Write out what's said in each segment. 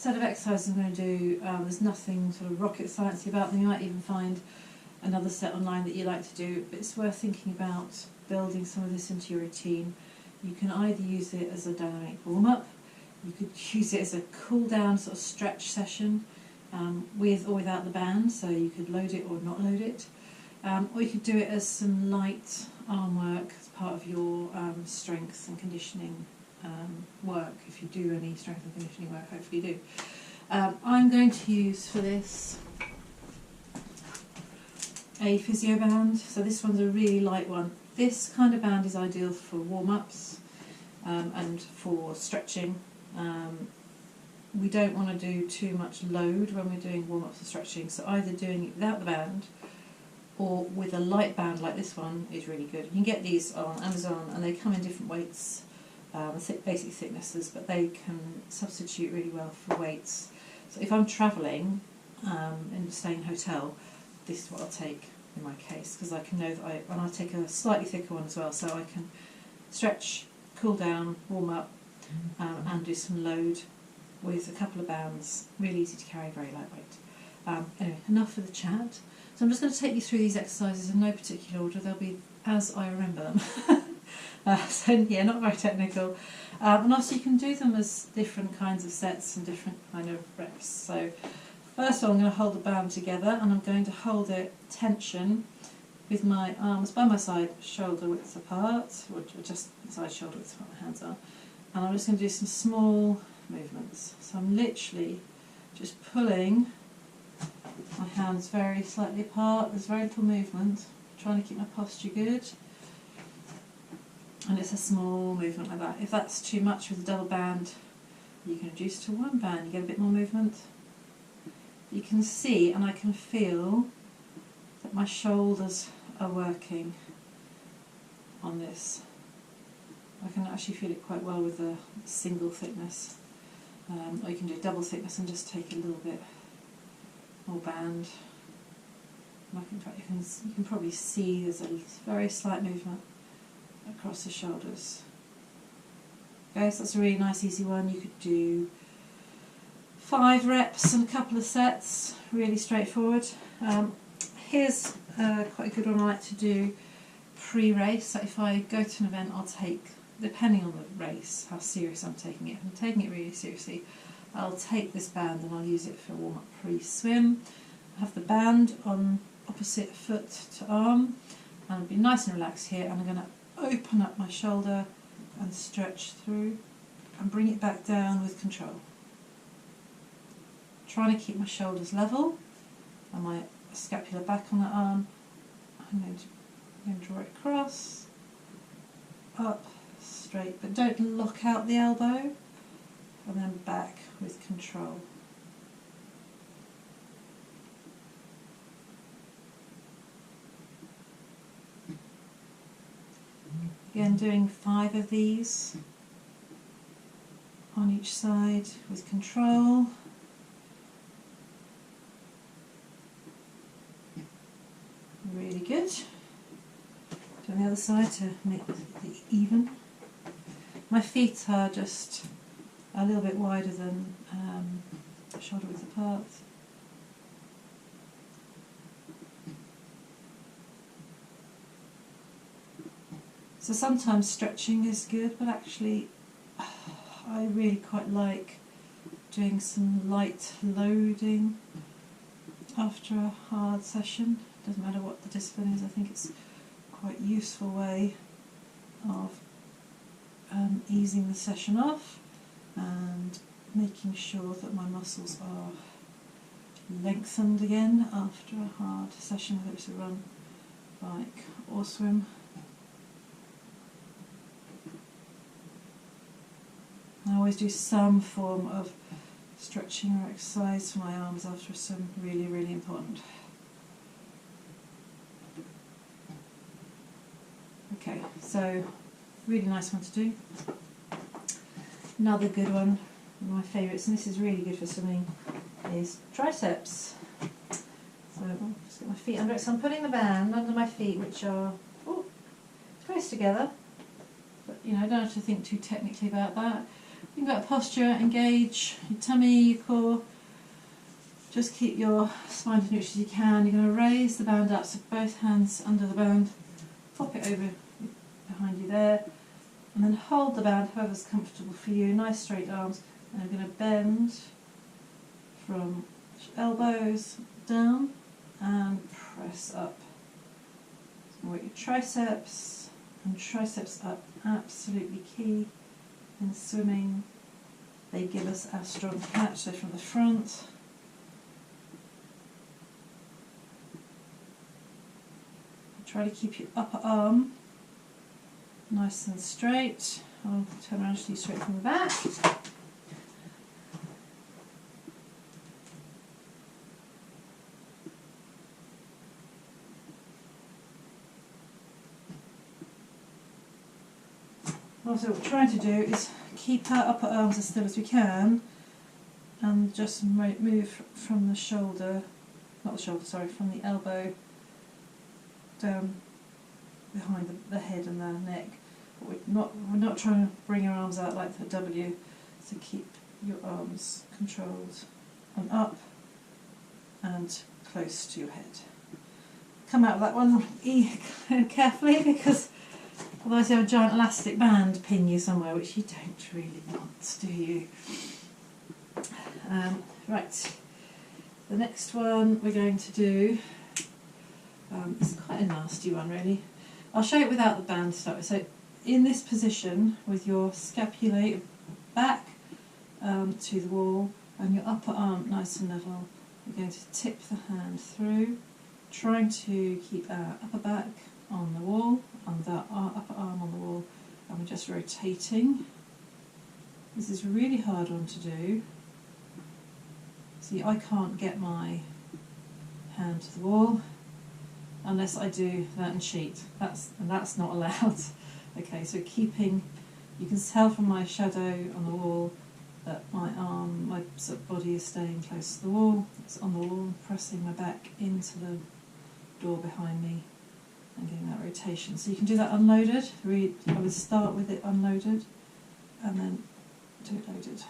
set of exercises I'm going to do, there's nothing sort of rocket sciencey about them. You might even find another set online that you like to do, but it's worth thinking about building some of this into your routine. You can either use it as a dynamic warm-up, you could use it as a cool-down sort of stretch session with or without the band, so you could load it or not load it, or you could do it as some light arm work as part of your strength and conditioning work, if you do any strength and conditioning work, hopefully you do. I'm going to use for this a physio band, so this one's a really light one. This kind of band is ideal for warm-ups and for stretching. We don't want to do too much load when we're doing warm-ups and stretching, so either doing it without the band or with a light band like this one is really good. You can get these on Amazon and they come in different weights, basic thicknesses, but they can substitute really well for weights. So if I'm travelling and staying in a hotel, this is what I'll take in my case, because I can know that and I'll take a slightly thicker one as well, so I can stretch, cool down, warm up, and do some load with a couple of bands. Really easy to carry, very lightweight. Anyway, enough of the chat. So I'm just going to take you through these exercises in no particular order. They'll be as I remember them. So yeah, not very technical. And also you can do them as different kinds of sets and different kind of reps. So first of all, I'm going to hold the band together, and I'm going to hold it tension with my arms by my side, shoulder width apart, or just inside shoulder width apart, my hands are. And I'm just going to do some small movements. So I'm literally just pulling my hands very slightly apart. There's very little movement, trying to keep my posture good. And it's a small movement like that. If that's too much with a double band, you can reduce to one band, you get a bit more movement. You can see and I can feel that my shoulders are working on this. I can actually feel it quite well with a single thickness. Or you can do double thickness and just take a little bit more band. And you can probably see there's a very slight movement across the shoulders. Okay, so that's a really nice easy one. You could do 5 reps and a couple of sets, really straightforward. Here's quite a good one I like to do pre-race. So if I go to an event, I'll take, depending on the race, how serious I'm taking it. If I'm taking it really seriously, I'll take this band and I'll use it for warm-up pre-swim. I have the band on opposite foot to arm, and I'll be nice and relaxed here, and I'm going to open up my shoulder and stretch through and bring it back down with control. Trying to keep my shoulders level and my scapula back on that arm. I'm going to draw it across, up, straight, but don't lock out the elbow, and then back with control. Again, doing 5 of these on each side with control. Really good. Doing the other side to make it even. My feet are just a little bit wider than shoulder width apart. So sometimes stretching is good, but actually I really quite like doing some light loading after a hard session. Doesn't matter what the discipline is, I think it's quite a useful way of easing the session off and making sure that my muscles are lengthened again after a hard session, whether it's a run, bike or swim. I always do some form of stretching or exercise for my arms after a swim, really, really important. Okay, so really nice one to do. Another good one of my favourites, and this is really good for swimming, is triceps. So I'll just get my feet under it. So I'm putting the band under my feet, which are close together, but you know, I don't have to think too technically about that. Think about posture, engage your tummy, your core. Just keep your spine as neutral as you can. You're going to raise the band up, so both hands under the band, pop it over behind you there, and then hold the band, whoever's comfortable for you. Nice straight arms. And I'm going to bend from elbows down and press up. So work your triceps, and triceps up, absolutely key in swimming. They give us our strong catch, so from the front. Try to keep your upper arm nice and straight. I'll turn around to you straight from the back. Also, what we're trying to do is keep our upper arms as still as we can, and just move from the shoulder, not the shoulder, sorry, from the elbow down behind the head and the neck. But we're not trying to bring our arms out like the W, so keep your arms controlled and up and close to your head. Come out of that one carefully, because otherwise you have a giant elastic band pin you somewhere, which you don't really want, do you? Right, the next one we're going to do, it's quite a nasty one really. I'll show it without the band to start with. So in this position, with your scapula back to the wall and your upper arm nice and level, we're going to tip the hand through, trying to keep our upper back on the wall, and our upper arm on the wall, and we're just rotating. This is a really hard one to do. See, I can't get my hand to the wall unless I do that and cheat. That's not allowed. Okay, so keeping, you can tell from my shadow on the wall that my arm, my sort of body is staying close to the wall. It's on the wall, pressing my back into the door behind me and getting that rotation. So you can do that unloaded. I would start with it unloaded and then do it loaded.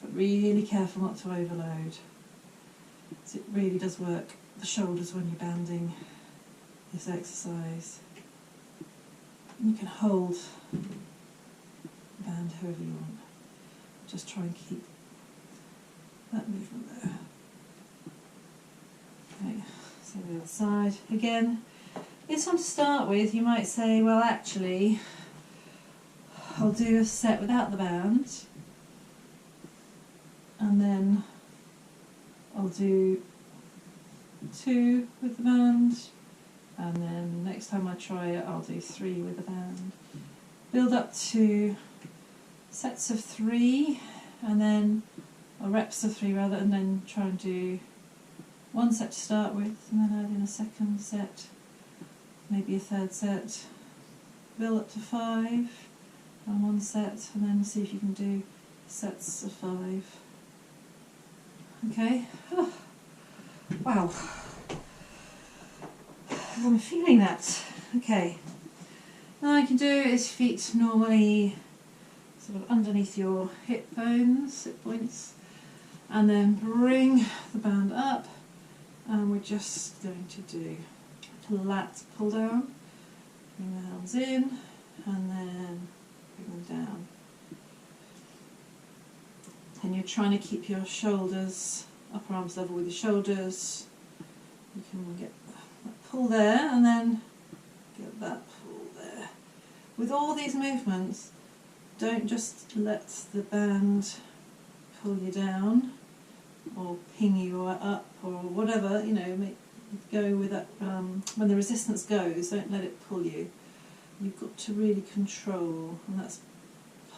But really careful not to overload. So it really does work the shoulders when you're banding this exercise. And you can hold the band however you want. Just try and keep that movement there. Okay, so the other side. Again, this one to start with, you might say, well actually, I'll do a set without the band, and then I'll do 2 with the band, and then next time I try it I'll do 3 with the band. Build up to sets of 3, and then, or reps of 3 rather, and then try and do 1 set to start with, and then add in a second set, maybe a third set. Build up to 5 on 1 set, and then see if you can do sets of 5. Okay. Oh, wow. I'm feeling that. Okay. Now I can do is feet normally sort of underneath your hip bones, hip points, and then bring the band up, and we're just going to do a lat pull down. Bring the hands in, and then bring them down. And you're trying to keep your shoulders, upper arms level with your shoulders. You can get that pull there, and then get that pull there. With all these movements, don't just let the band pull you down or ping you up or whatever, you know, go with that. When the resistance goes, don't let it pull you. You've got to really control, and that's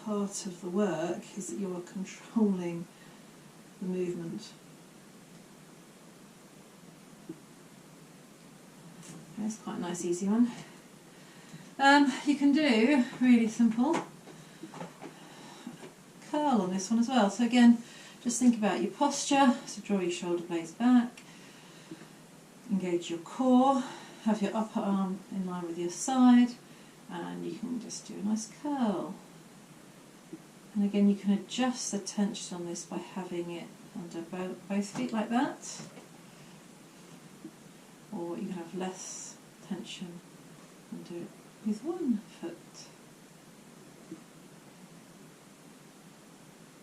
part of the work, is that you're controlling the movement. Okay, it's quite a nice easy one. You can do really simple curl on this one as well. So again, just think about your posture, so draw your shoulder blades back, engage your core, have your upper arm in line with your side, and you can just do a nice curl. And again, you can adjust the tension on this by having it under both feet like that, or you can have less tension and do it with one foot.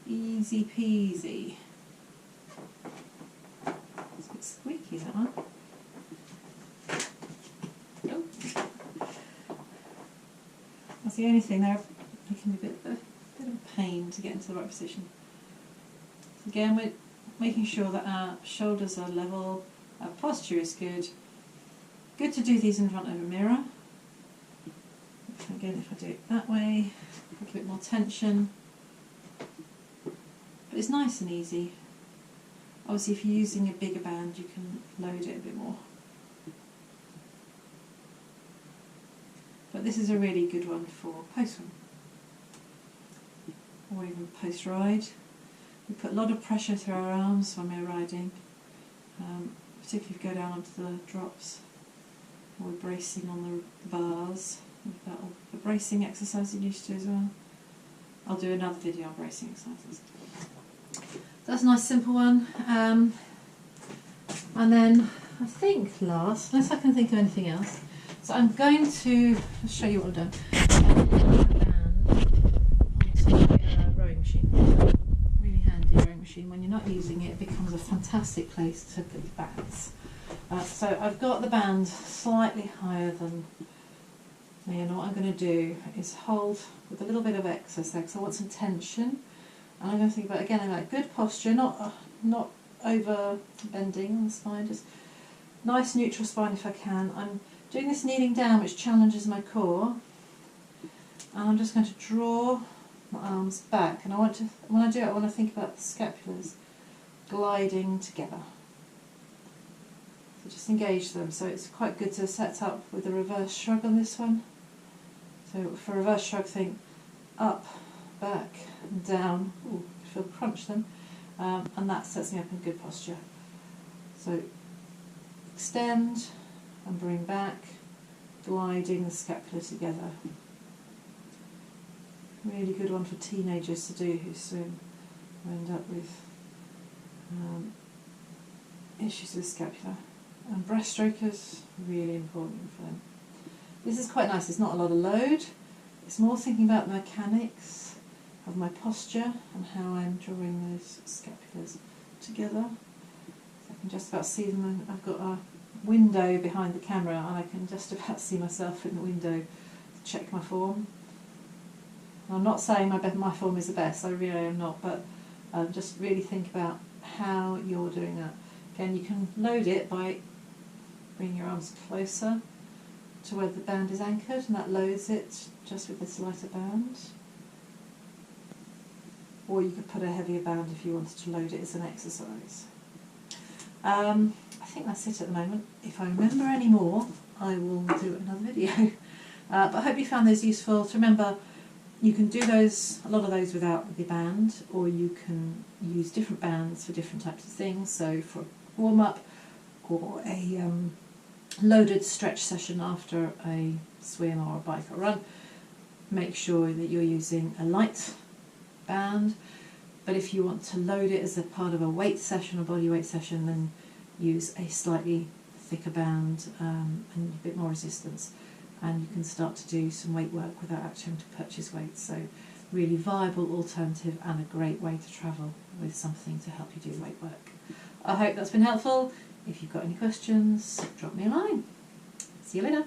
Easy peasy. It's a bit squeaky, that one. Oh. That's the only thing there. It can be a bit of a pain to get into the right position. Again, we're making sure that our shoulders are level, our posture is good. Good to do these in front of a mirror. Again, if I do it that way, a bit more tension. But it's nice and easy. Obviously, if you're using a bigger band, you can load it a bit more. But this is a really good one for post-run, or even post-ride. We put a lot of pressure through our arms when we're riding, particularly if you go down onto the drops, or we're bracing on the bars. We've got all the bracing exercise you're used to as well. I'll do another video on bracing exercises. That's a nice simple one. And then I think last, unless I can think of anything else, so I'm going to show you what I've done. A rowing machine. Really handy rowing machine. When you're not using it, it becomes a fantastic place to put your bands. So I've got the band slightly higher than me, and what I'm going to do is hold with a little bit of excess there, because I want some tension. And I'm going to think about, again, about good posture, not over bending on the spine, just nice neutral spine if I can. I'm doing this kneeling down, which challenges my core, and I'm just going to draw my arms back. And I want to, when I do it, I want to think about the scapulars gliding together. So just engage them. So it's quite good to set up with a reverse shrug on this one. So for reverse shrug, think up, back, and down. Ooh, feel crunch them, and that sets me up in good posture. So extend and bring back, gliding the scapula together. Really good one for teenagers to do who swim, who end up with issues with scapula. And breaststrokers, really important for them. This is quite nice, it's not a lot of load, it's more thinking about the mechanics of my posture and how I'm drawing those scapulars together. So I can just about see them. I've got a window behind the camera and I can just about see myself in the window to check my form. And I'm not saying my form is the best, I really am not, but just really think about how you're doing that. Again, you can load it by bringing your arms closer to where the band is anchored, and that loads it just with this lighter band. Or you could put a heavier band if you wanted to load it as an exercise. I think that's it at the moment. If I remember any more, I will do another video. But I hope you found those useful. To remember, you can do those, a lot of those without the band, or you can use different bands for different types of things. So for a warm-up or a loaded stretch session after a swim or a bike or run, make sure that you're using a light band. But if you want to load it as a part of a weight session or body weight session, then use a slightly thicker band and a bit more resistance, and you can start to do some weight work without actually having to purchase weights. So really viable alternative and a great way to travel with something to help you do weight work. I hope that's been helpful. If you've got any questions, drop me a line. See you later.